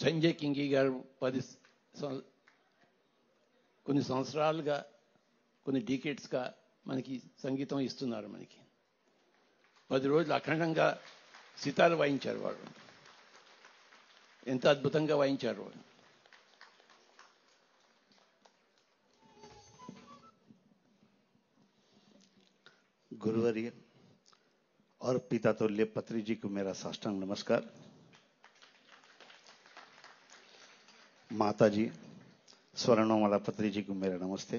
సంజయ్ కింగి గారు కొన్ని సంవత్సరాలుగా, కొన్ని డీకేడ్స్గా మనకి సంగీతం ఇస్తున్నారు. మనకి 10 రోజులు అఖండంగా సితార్ వాయించారు వాడు. ఎంత అద్భుతంగా వాయించారు వాడు. गुरुवर्य और पिता तुल्य पत्री जी को मेरा साष्टांग नमस्कार। माता जी स्वर्णमाला पत्री जी को मेरा नमस्ते।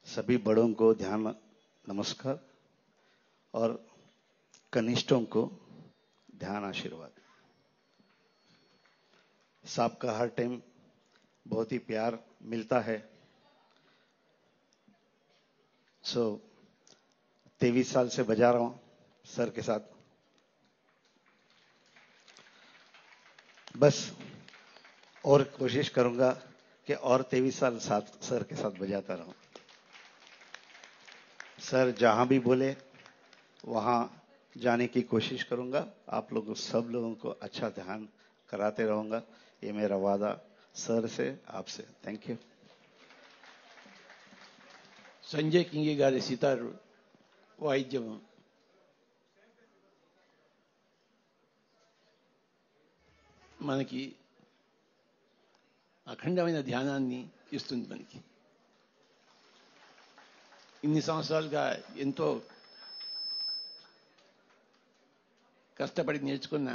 सभी बड़ों को ध्यान नमस्कार और कनिष्ठों को ध्यान आशीर्वाद। साहब का हर टाइम बहुत ही प्यार मिलता है। 23 साल से बजा रहा हूं सर के साथ। बस और कोशिश करूंगा कि और 23 साल साथ सर के साथ बजाता रहूं। सर जहां भी बोले वहां जाने की कोशिश करूंगा। आप लोगों सब लोगों को अच्छा ध्यान कराते रहूंगा, ये मेरा वादा सर से आपसे। Thank you. సంజయ్ కింగి గారి సితారు వాయిద్యం మనకి అఖండమైన ధ్యానాన్ని ఇస్తుంది. మనకి ఇన్ని సంవత్సరాలుగా ఎంతో కష్టపడి నేర్చుకున్న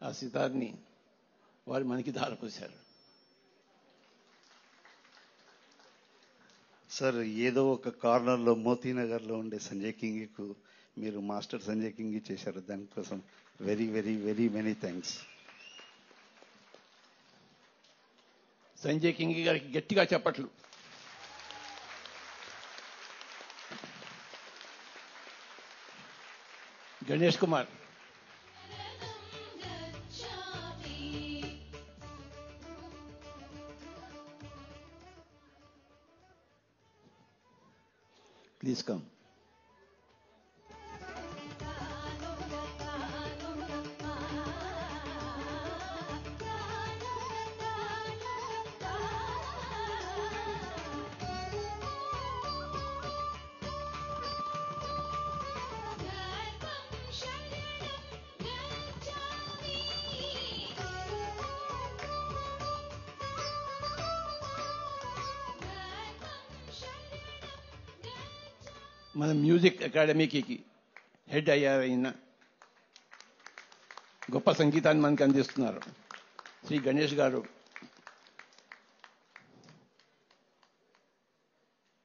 ఆ సితార్ని వారు మనకి ధారపోశారు. సార్ ఏదో ఒక కార్నర్లో మోతీనగర్లో ఉండే సంజయ్ కింగికు మీరు మాస్టర్ సంజయ్ కింగి చేశారు. దానికోసం very very very many thanks. Sanjay Kingi గారికి గట్టిగా చెప్పట్లు. Ganesh Kumar, please come. మన మ్యూజిక్ అకాడమీకి హెడ్ అయ్యారైన గొప్ప సంగీతాన్ని మనకు అందిస్తున్నారు శ్రీ గణేష్ గారు.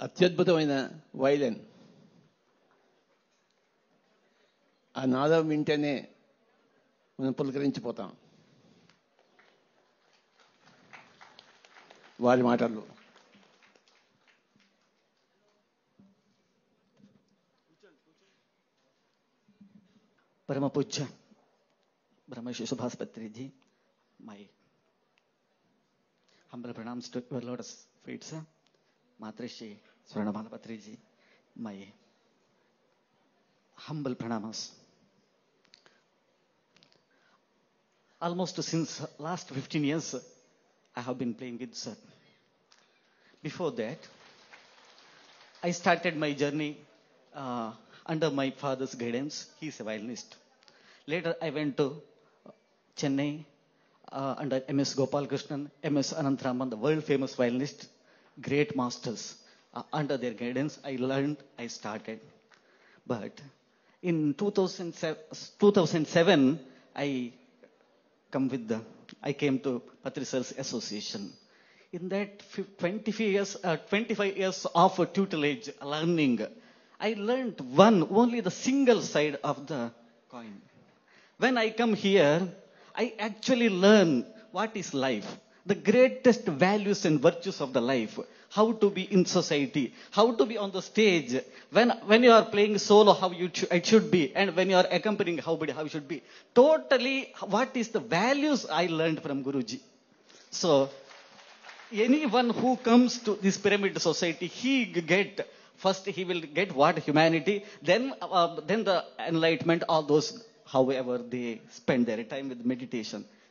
అత్యద్భుతమైన వైలెన్. ఆ నాదం వింటేనే మనం పులకరించిపోతాం. వారి మాటల్లో परम पूज्य ब्रह्मश्री सुभाष पत्री जी, my humble pranams to your lotus feet, sir. Matrishi Swarnamala Patri ji, my humble pranamas. Almost since last 15 years, I have been playing with sir. Before that, I started my journey under my father's guidance. He is a violinist. Later, I went to Chennai under M.S. Gopal Krishnan, M.S. Anantharaman, the world famous violinist, great masters. Under their guidance, I learned, I started. But in 2007, I came to Patri Sir's association. In that 25 years of tutelage, learning, I learned only the single side of the coin. When I come here, I actually learn what is life, the greatest values and virtues of the life, how to be in society, how to be on the stage. When you are playing solo, how it should be, and when you are accompanying, how it should be. Totally, what is the values I learned from Guruji. So, anyone who comes to this pyramid society, first he will get what? Humanity, then the enlightenment, all those, however they spend their time with meditation.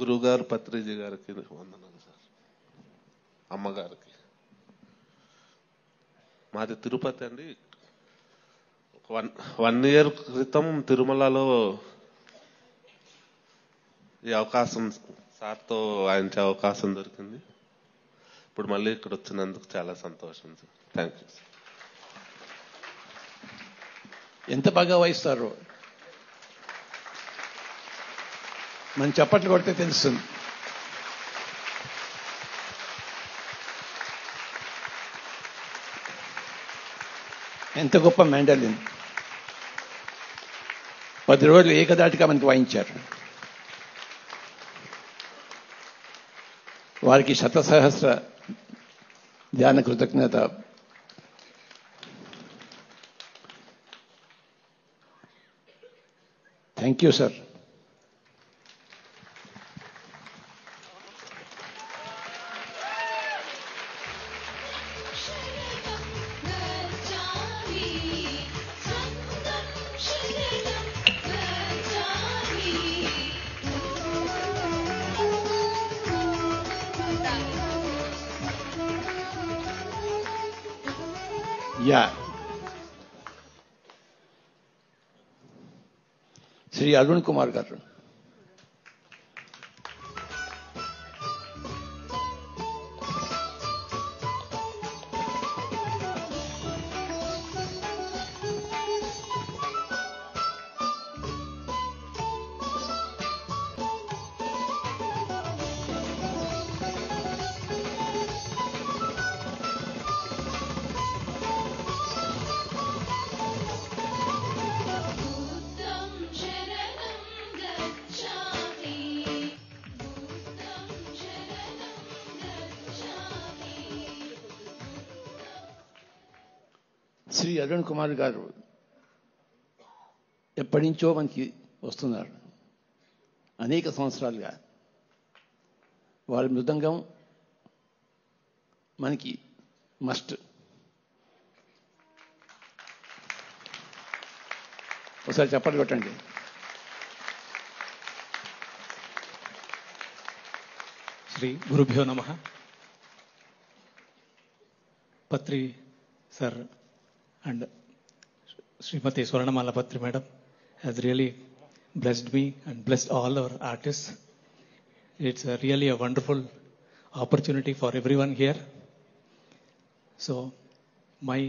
గురుగారు పత్రిజీ గారికి వందనాలు sir. అమ్మగారికి. మాది తిరుపతి అండి. 1 year క్రితం తిరుమలలో ఈ అవకాశం సార్తో వాయించే అవకాశం దొరికింది. ఇప్పుడు మళ్ళీ ఇక్కడ వచ్చినందుకు చాలా సంతోషం సార్. Thank you sir. ఎంత బాగా వాయిస్తారు, మనం చప్పట్లు కొడితే తెలుస్తుంది. ఎంత గొప్ప మ్యాండలిన్. 10 రోజులు ఏకదాటిగా మనకి వాయించారు. వారికి శతసహస్ర ధ్యాన కృతజ్ఞత. Thank you sir. Yeah, Shri Arun Kumar garu. Shri Arun Kumar గారు ఎప్పటి నుంచో మనకి వస్తున్నారు. అనేక సంవత్సరాలుగా వారి మృదంగం మనకి మస్ట్. ఒకసారి చెప్పండి కొట్టండి. శ్రీ గురుభ్యో నమః. పత్రి sir and Srimati Swarnamala Patri madam has really blessed me and blessed all our artists. It's really a wonderful opportunity for everyone here. So my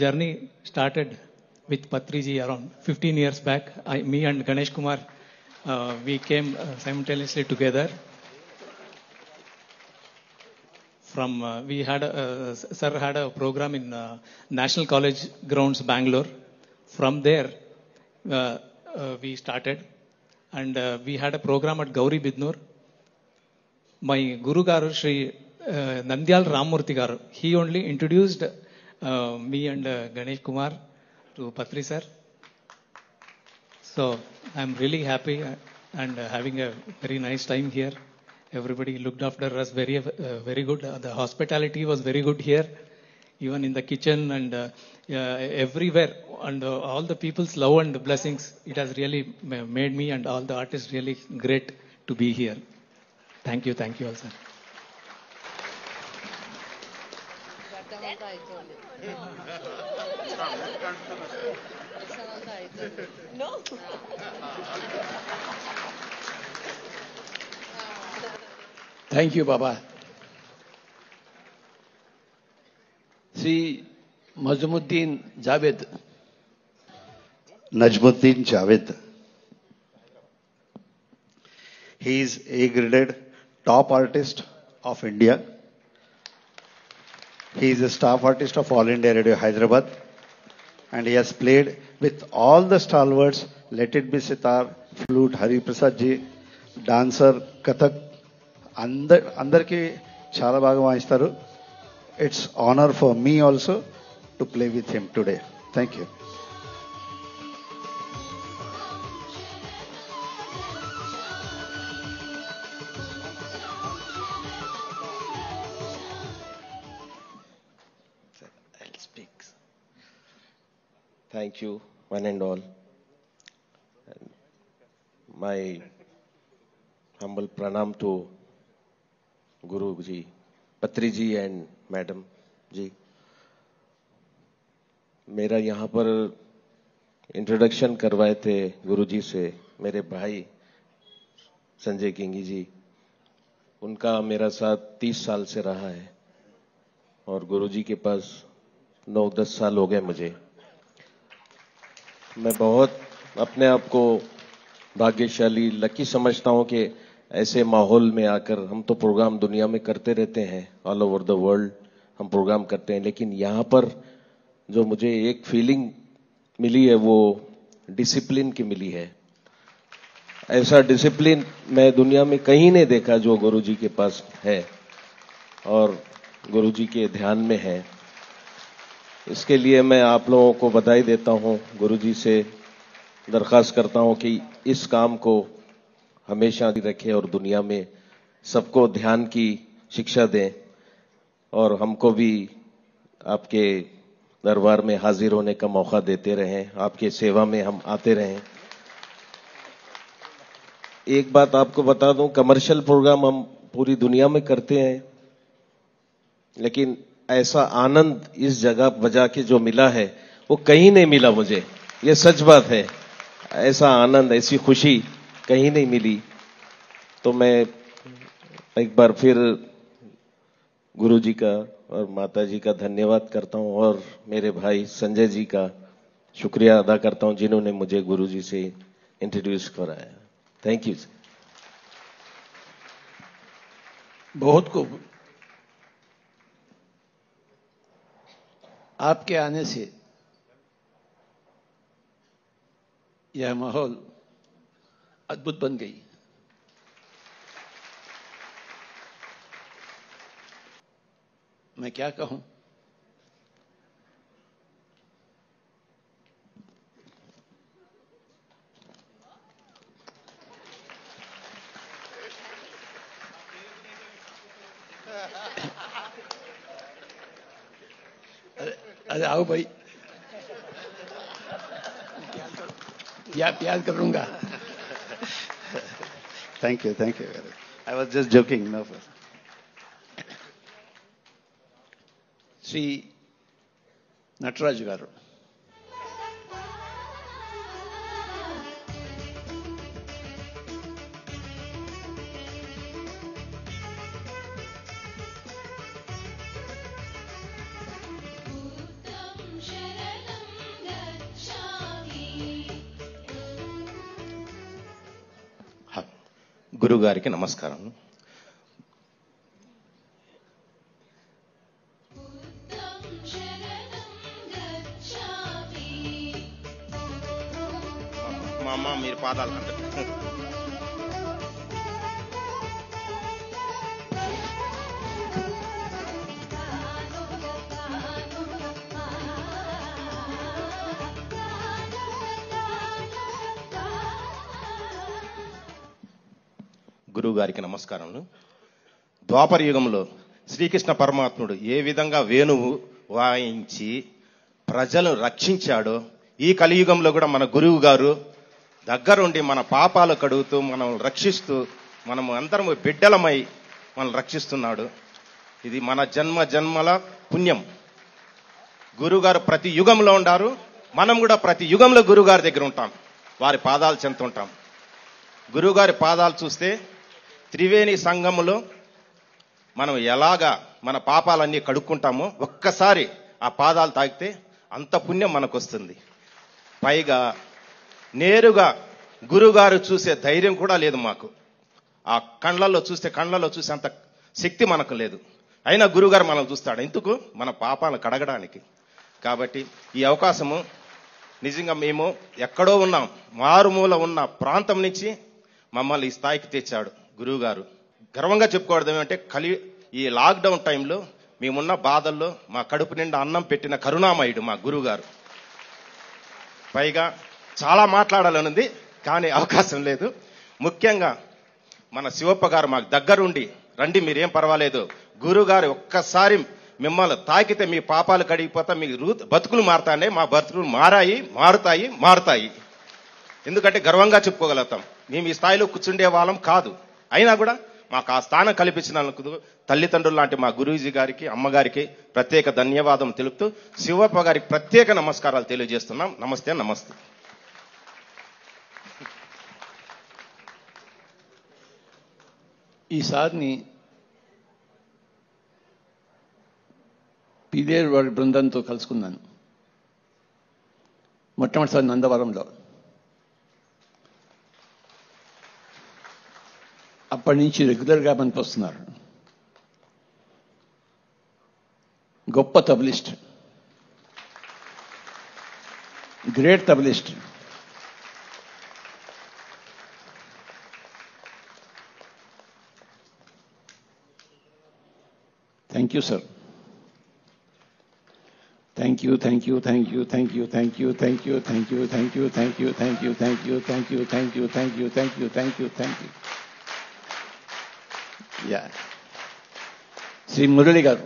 journey started with Patriji around 15 years back. Me and Ganesh Kumar, we came simultaneously together. We had sir had a program in National College grounds, Bangalore. From there, we started, and we had a program at Gauri Bidnoor. My Guru Garu, Sri Nandyal Ramurthy Garu, he only introduced me and Ganesh Kumar to Patri sir. So I'm really happy and having a very nice time here. Everybody looked after us very good. The hospitality was very good here, even in the kitchen and everywhere. And all the people's love and blessings, it has really made me and all the artists really great to be here. Thank you all, sir. No. Thank you బాబా. Shri Najmuddin Javed. Najmuddin Javed. He is A-graded top artist of India. He is a staff artist of All India Radio Hyderabad, and he has played with all the stalwarts. Let it be sitar, flute, Hari Prasad ji, dancer, Kathak. అందరికీ చాలా బాగా వాయిస్తారు. It's honour for me also to play with him today. Thank you. I'll speak. Thank you, one and all. And my humble pranam to Guru ji, Patri ji and Madam ji. मेरा यहाँ पर introduction करवाए थे गुरुजी से मेरे भाई संजय किंगी जी। उनका मेरा साथ 30 साल से रहा है और गुरुजी के पास 9-10 साल हो गए मुझे। मैं बहुत अपने आप को भाग्यशाली लकी समझता हूं कि ऐसे माहौल में आकर, हम तो प्रोग्राम दुनिया में करते रहते हैं, ऑल ओवर द वर्ल्ड हम प्रोग्राम करते हैं, लेकिन यहाँ पर जो मुझे एक फीलिंग मिली है वो डिसिप्लिन की मिली है। ऐसा डिसिप्लिन मैं दुनिया में कहीं नहीं देखा जो गुरुजी के पास है और गुरुजी के ध्यान में है। इसके लिए मैं आप लोगों को बधाई देता हूं। गुरुजी से दरख्वास्त करता हूं कि इस काम को हमेशा रखें और दुनिया में सबको ध्यान की शिक्षा दें और हमको भी आपके दरबार में हाजिर होने का मौका देते रहें, आपके सेवा में हम आते रहें। एक बात आपको बता दूं, कमर्शियल प्रोग्राम हम पूरी दुनिया में करते हैं, लेकिन ऐसा आनंद इस जगह बजा के जो मिला है वो कहीं नहीं मिला मुझे, ये सच बात है। ऐसा आनंद, ऐसी खुशी कहीं नहीं मिली। तो मैं एक बार फिर गुरुजी का और माता जी का धन्यवाद करता हूं और मेरे भाई संजय जी का शुक्रिया अदा करता हूं जिन्होंने मुझे गुरुजी से इंट्रोड्यूस कराया। Thank you. बहुत खूब। आपके आने से यह माहौल अद्भुत बन गई। मैं क्या कहूं, अरे आओ भाई, प्यार करूंगा। Thank you. I was just joking. No. Shri Nataraju గారు, గురువు గారికి నమస్కారం. మా అమ్మ మీరు పాదాలు అంటే గురువు గారికి నమస్కారములు. ద్వాపర యుగంలో శ్రీకృష్ణ పరమాత్ముడు ఏ విధంగా వేణువు వాయించి ప్రజలను రక్షించాడో, ఈ కలియుగంలో కూడా మన గురువు గారు దగ్గరుండి మన పాపాలు కడుగుతూ మనం రక్షిస్తూ, మనం అందరం బిడ్డలమై మనం రక్షిస్తున్నాడు. ఇది మన జన్మల పుణ్యం. గురువుగారు ప్రతి యుగంలో ఉండారు, మనం కూడా ప్రతి యుగంలో గురువుగారి దగ్గర ఉంటాం, వారి పాదాలు చెందుతుంటాం. గురువుగారి పాదాలు చూస్తే త్రివేణి సంగములో మనం ఎలాగా మన పాపాలన్నీ కడుక్కుంటామో ఒక్కసారి ఆ పాదాలు తాకితే అంత పుణ్యం మనకు వస్తుంది. పైగా నేరుగా గురువుగారు చూసే ధైర్యం కూడా లేదు మాకు. ఆ కళ్ళల్లో చూస్తే అంత శక్తి మనకు లేదు. అయినా గురువుగారు మనం చూస్తాడు ఎందుకు? మన పాపాలను కడగడానికి. కాబట్టి ఈ అవకాశము నిజంగా మేము ఎక్కడో ఉన్నాం, మారుమూల ఉన్న ప్రాంతం నుంచి మమ్మల్ని ఈ స్థాయికి తెచ్చాడు గురువుగారు. గర్వంగా చెప్పుకోవడం ఏమంటే, ఈ లాక్డౌన్ టైంలో మేమున్న బాధల్లో మా కడుపు నిండా అన్నం పెట్టిన కరుణామయుడు మా గురువుగారు. పైగా చాలా మాట్లాడాలనుంది కానీ అవకాశం లేదు. ముఖ్యంగా మన శివప్ప గారు మాకు దగ్గరుండి, రండి మీరేం పర్వాలేదు, గురువుగారు ఒక్కసారి మిమ్మల్ని తాకితే మీ పాపాలు కడిగిపోతా, మీ బతుకులు మారుతానే. మా బతుకులు మారుతాయి. ఎందుకంటే గర్వంగా చెప్పుకోగలుగుతాం. మేము ఈ స్థాయిలో కూర్చుండే వాళ్ళం కాదు. అయినా కూడా మాకు ఆ స్థానం కల్పించినందుకు తల్లిదండ్రులు లాంటి మా గురూజీ గారికి, అమ్మగారికి ప్రత్యేక ధన్యవాదం తెలుపుతూ శివప్ప గారికి ప్రత్యేక నమస్కారాలు తెలియజేస్తున్నాం. నమస్తే. నమస్తే. ఈ సార్ని పిదేర్ వారి బృందంతో కలుసుకున్నాను. మొట్టమొదటిసారి నందవరంలో. అప్పటి నుంచి రెగ్యులర్గా మనకు వస్తున్నారు. గొప్ప tablist, great tablist. Thank you sir. Thank you, thank you, thank you, thank you, thank you, thank you, thank you, thank you, thank you, thank you, thank you, thank you, thank you, thank you, thank you, thank you, thank you. Yeah. Sri Murali garu.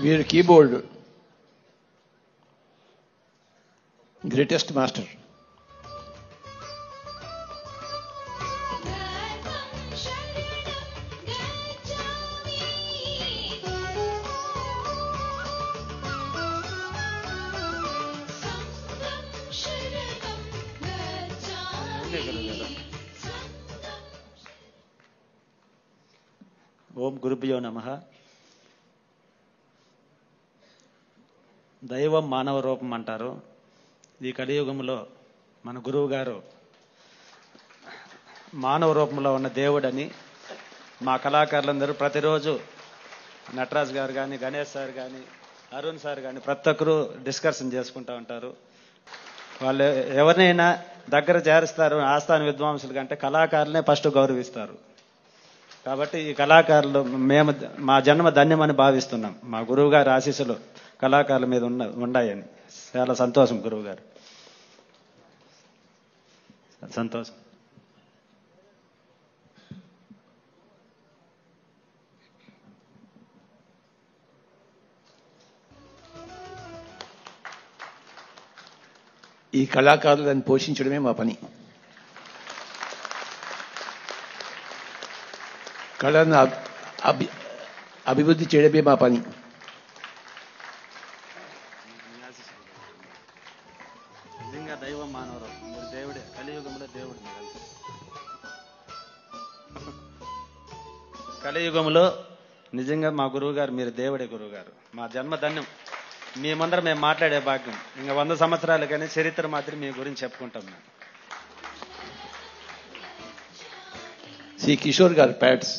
Veer keyboard greatest master. ఓం గురుభ్యో నమః. దైవం మానవ రూపం అంటారు. ఈ కలియుగంలో మన గురువు గారు మానవ రూపంలో ఉన్న దేవుడని మా కళాకారులందరూ ప్రతిరోజు నటరాజ్ గారు కానీ, గణేష్ సార్ కానీ, అరుణ్ సార్ కానీ ప్రతి ఒక్కరూ డిస్కషన్ చేసుకుంటూ ఉంటారు. వాళ్ళు ఎవరినైనా దగ్గర చేరుస్తారు. ఆస్థాన విద్వాంసులు కంటే కళాకారులనే ఫస్ట్ గౌరవిస్తారు. కాబట్టి ఈ కళాకారులు మేము మా జన్మ ధన్యమని భావిస్తున్నాం. మా గురువు గారి ఆశీస్సులు కళాకారుల మీద ఉన్నాయని. చాలా సంతోషం గురువు గారు, సంతోషం. ఈ కళాకారులను పోషించడమే మా పని. కళను అభివృద్ధి చేయడమే మా పని. నిజంగా దైవం మానవ మీరు దేవుడే, కలియుగంలో దేవుడు. కలియుగంలో నిజంగా మా గురువు గారు మీరు దేవుడే గురువు గారు. మా జన్మధన్యం. మీ ముందర మేము మాట్లాడే భాగ్యం. ఇంకా 100 సంవత్సరాలు కానీ చరిత్ర మాత్రం మీ గురించి చెప్పుకుంటాం మేము. శ్రీ కిషోర్ గారు ప్యాడ్స్.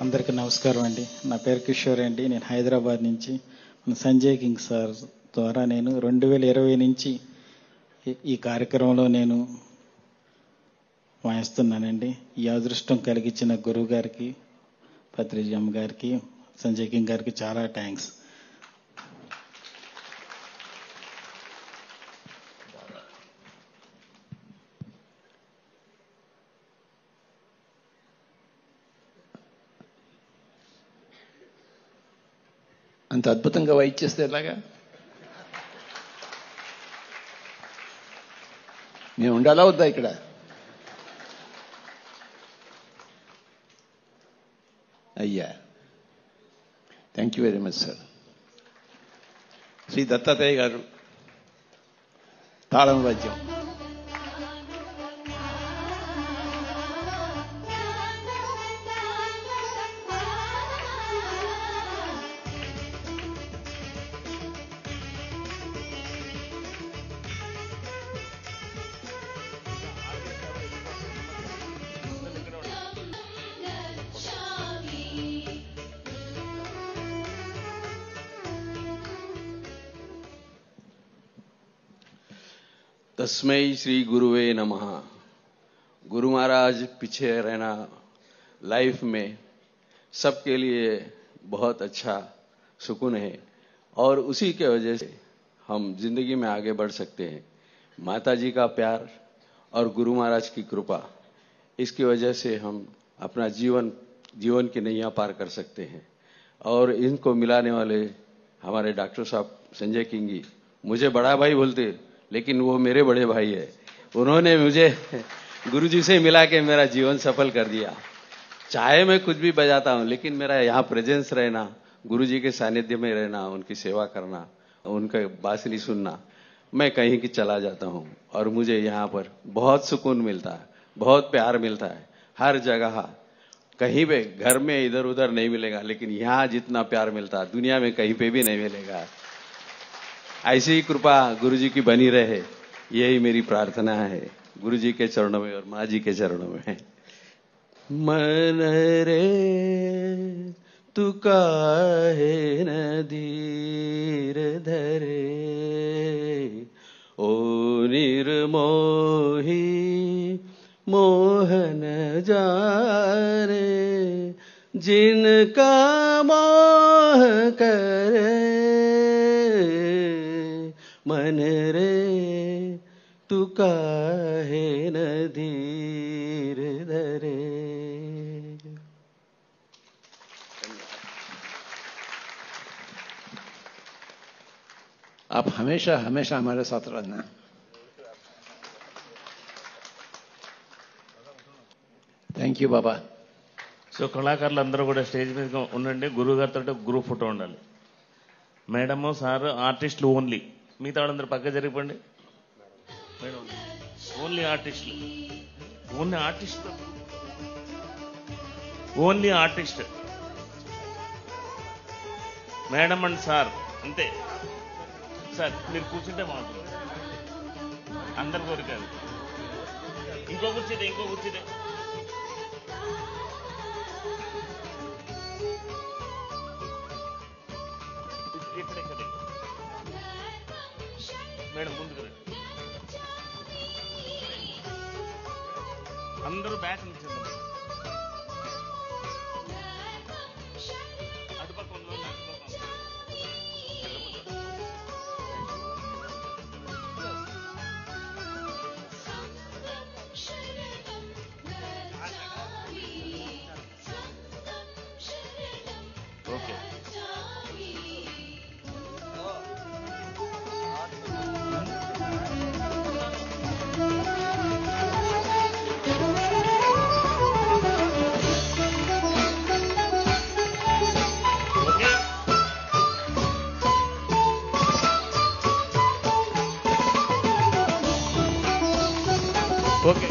అందరికీ నమస్కారం అండి. నా పేరు కిషోర్ అండి. నేను హైదరాబాద్ నుంచి మన సంజయ్ కింగ్ సార్ ద్వారా నేను 2020 నుంచి ఈ కార్యక్రమంలో నేను వాయిస్తున్నానండి. ఈ అదృష్టం కలిగించిన గురువు గారికి, పత్రిజమ్మ గారికి, సంజయ్ కింగ్ గారికి చాలా థ్యాంక్స్. అంత అద్భుతంగా వాయిచ్చేస్తే ఎలాగా? నేను ఉండాలా వద్దా ఇక్కడ? అయ్యా, thank you very much sir. Shri Dattatreya garu తాళం వాద్యం. तस्मै श्री गुरुवे नमः। गुरु महाराज पीछे रहना लाइफ में सबके लिए बहुत अच्छा सुकून है और उसी के वजह से हम जिंदगी में आगे बढ़ सकते हैं। माता जी का प्यार और गुरु महाराज की कृपा, इसकी वजह से हम अपना जीवन की नैया पार कर सकते हैं। और इनको मिलाने वाले हमारे डॉक्टर साहब संजय किंग जी, मुझे बड़ा भाई बोलते लेकिन वो मेरे बड़े भाई है। उन्होंने मुझे गुरुजी से मिला के मेरा जीवन सफल कर दिया। चाहे मैं कुछ भी बजाता हूं, लेकिन मेरा यहाँ प्रेजेंस रहना, गुरुजी के सानिध्य में रहना, उनकी सेवा करना, उनका बांसुरी सुनना, मैं कहीं की चला जाता हूं और मुझे यहाँ पर बहुत सुकून मिलता है, बहुत प्यार मिलता है। हर जगह कहीं पे घर में इधर उधर नहीं मिलेगा, लेकिन यहाँ जितना प्यार मिलता है दुनिया में कहीं पे भी नहीं मिलेगा। ऐसी ही कृपा गुरुजी की बनी रहे, यही मेरी प्रार्थना है गुरुजी के चरणों में और माँ जी के चरणों में। मन रे तू काहे न धीर धरे, ओ निर्मोही मोहन जाने, जिनका मोह करे। मन रे तू काहे न धीर धरे। आप हमेशा हमेशा हमारे साथ रहना। Thank you Baba. సో కళాకారులందరూ కూడా స్టేజ్ మీద ఉండండి. గురువు గారితో గ్రూప్ ఫోటో ఉండాలి. మేడము సార్ ఆర్టిస్టులు ఓన్లీ, మిగతా వాళ్ళందరూ పక్క జరిగిపోండి. మేడం ఓన్లీ ఆర్టిస్టులు, only artist, only artist. Madam and sir అంతే. సార్ మీరు కూర్చుంటే బాగుంటుంది. అందరు కోరికారు. ఇంకో కూర్చుంటే ఇక్కడే మేడం ముందుకు రండి. అందరూ బ్యాక్ నుంచి అటుపక్క okay. Okay.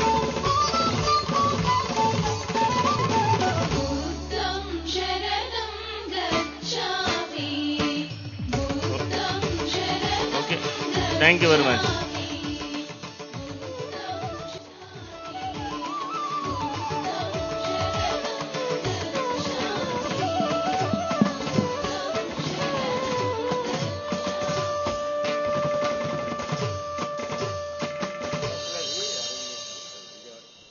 Okay, thank you very much.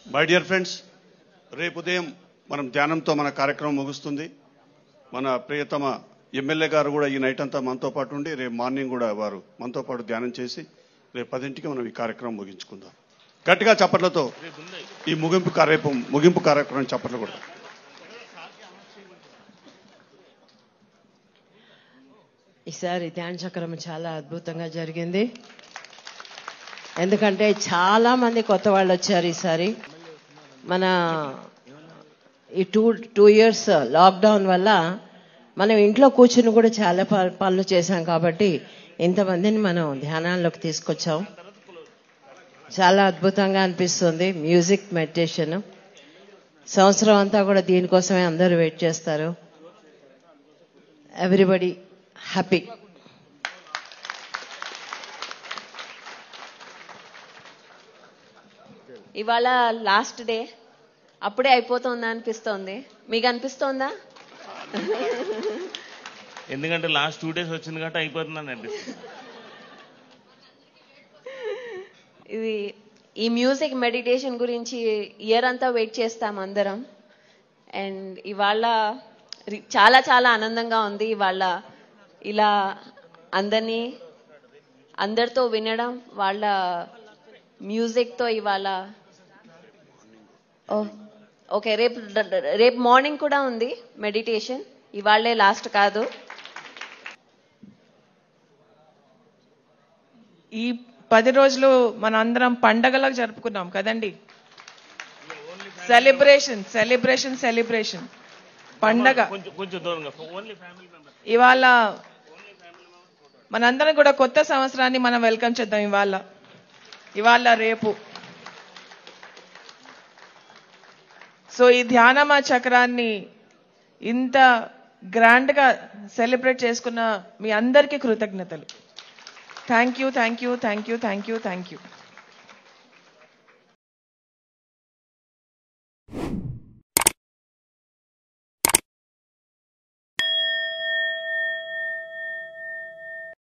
My dear friends, రేపు ఉదయం మనం ధ్యానంతో మన కార్యక్రమం ముగుస్తుంది. మన ప్రియతమ ఎమ్మెల్యే గారు కూడా ఈ నైట్ అంతా మనతో పాటు ఉండి రేపు మార్నింగ్ కూడా వారు మనతో పాటు ధ్యానం చేసి రేపు 10ంటికి మనం ఈ కార్యక్రమం ముగించుకుందాం. గట్టిగా చప్పట్లతో ఈ ముగింపు కార్యక్రమం చప్పట్లు కూడా. ఈసారి ధ్యాన చక్రం చాలా అద్భుతంగా జరిగింది. ఎందుకంటే చాలా మంది కొత్త వాళ్ళు వచ్చారు ఈసారి. మన ఈ టూ ఇయర్స్ లాక్డౌన్ వల్ల మనం ఇంట్లో కూర్చుని కూడా చాలా పనులు చేశాం కాబట్టి ఇంతమందిని మనం ధ్యానాల్లోకి తీసుకొచ్చాం. చాలా అద్భుతంగా అనిపిస్తుంది. మ్యూజిక్, మెడిటేషన్ సంవత్సరం అంతా కూడా దీనికోసమే అందరూ వెయిట్ చేస్తారు. Everybody happy. ఇవాళ లాస్ట్ డే, అప్పుడే అయిపోతుందా అనిపిస్తోంది. మీకు అనిపిస్తోందా? ఎందుకంటే లాస్ట్ 2 days వచ్చింది కాబట్టి అయిపోతుందని అనిపిస్తుంది. ఈ మ్యూజిక్ మెడిటేషన్ గురించి ఇయర్ అంతా వెయిట్ చేస్తాం అందరం. అండ్ ఇవాళ చాలా చాలా ఆనందంగా ఉంది. ఇవాళ ఇలా అందరితో వినడం, వాళ్ళ మ్యూజిక్తో ఇవాళ. ఓకే, రేపు మార్నింగ్ కూడా ఉంది మెడిటేషన్, ఇవాళే లాస్ట్ కాదు. ఈ 10 రోజులు మన అందరం పండగలకు జరుపుకున్నాం కదండి. సెలబ్రేషన్ పండగ. ఇవాళ మనందరం కూడా కొత్త సంవత్సరాన్ని మనం వెల్కమ్ చేద్దాం. ఇవాళ రేపు. సో ఈ ధ్యానమా చక్రాన్ని ఇంత గ్రాండ్ గా సెలబ్రేట్ చేసుకున్న మీ అందరికీ కృతజ్ఞతలు. Thank you.